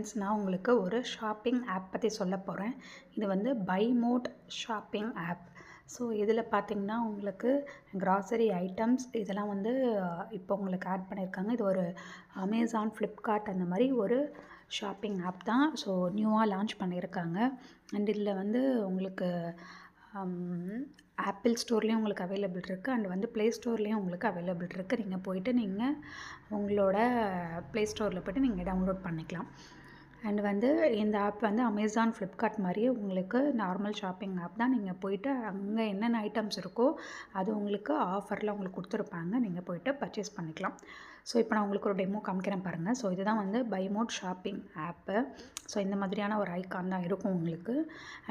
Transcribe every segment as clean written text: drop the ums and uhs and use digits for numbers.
Friends, நான் உங்களுக்கு ஒரு ஷாப்பிங் ஆப் பற்றி சொல்ல போகிறேன். இது வந்து buy mode shopping app. So இதில் பார்த்தீங்கன்னா உங்களுக்கு கிராசரி ஐட்டம்ஸ் இதெல்லாம் வந்து இப்போ உங்களுக்கு ஆட் பண்ணியிருக்காங்க. இது ஒரு அமேசான், ஃப்ளிப்கார்ட் அந்த மாதிரி ஒரு ஷாப்பிங் ஆப் தான். ஸோ நியூவாக லான்ச் பண்ணியிருக்காங்க. அண்ட் இதில் வந்து உங்களுக்கு ஆப்பிள் ஸ்டோர்லேயும் உங்களுக்கு அவைலபிள் இருக்குது. அண்ட் வந்து ப்ளே ஸ்டோர்லேயும் உங்களுக்கு அவைலபிள் இருக்குது. நீங்கள் போய்ட்டு நீங்கள் உங்களோட ப்ளே ஸ்டோரில் போய்ட்டு நீங்கள் டவுன்லோட் பண்ணிக்கலாம். அண்ட் வந்து இந்த ஆப் வந்து அமேசான், ஃப்ளிப்கார்ட் மாதிரியே உங்களுக்கு நார்மல் ஷாப்பிங் ஆப் தான். நீங்கள் போய்ட்டு அங்கே என்னென்ன ஐட்டம்ஸ் இருக்கோ அது உங்களுக்கு ஆஃபரில் உங்களுக்கு கொடுத்துருப்பாங்க. நீங்கள் போய்ட்டு பர்ச்சேஸ் பண்ணிக்கலாம். ஸோ இப்போ நான் உங்களுக்கு ஒரு டெமோ காமிக்கிறேன் பாருங்கள். ஸோ இதுதான் வந்து buy mode shopping app. So இந்த மாதிரியான ஒரு ஐக்கான் தான் இருக்கும் உங்களுக்கு.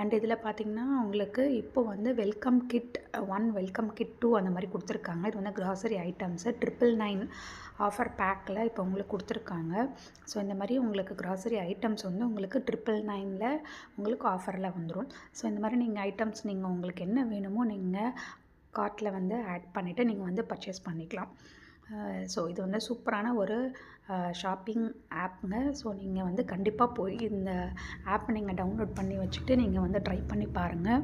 அண்ட் இதில் பார்த்திங்கன்னா உங்களுக்கு இப்போ வந்து வெல்கம் கிட் 1, வெல்கம் கிட் 2 அந்த மாதிரி கொடுத்துருக்காங்க. இது வந்து கிராசரி ஐட்டம்ஸு 999 ஆஃபர் பேக்கில் இப்போ உங்களுக்கு கொடுத்துருக்காங்க. ஸோ இந்த மாதிரி உங்களுக்கு கிராசரி ஐட்டம்ஸ் வந்து உங்களுக்கு 999ல் உங்களுக்கு ஆஃபரில் வந்துடும். ஸோ இந்த மாதிரி நீங்கள் ஐட்டம்ஸ் நீங்கள் உங்களுக்கு என்ன வேணுமோ நீங்கள் கார்ட்டில் வந்து ஆட் பண்ணிவிட்டு நீங்கள் வந்து பர்ச்சேஸ் பண்ணிக்கலாம். ஸோ இது வந்து சூப்பரான ஒரு ஷாப்பிங் ஆப்புங்க. ஸோ நீங்கள் வந்து கண்டிப்பாக போய் இந்த ஆப்பை நீங்கள் டவுன்லோட் பண்ணி வச்சுட்டு நீங்கள் வந்து ட்ரை பண்ணி பாருங்கள்.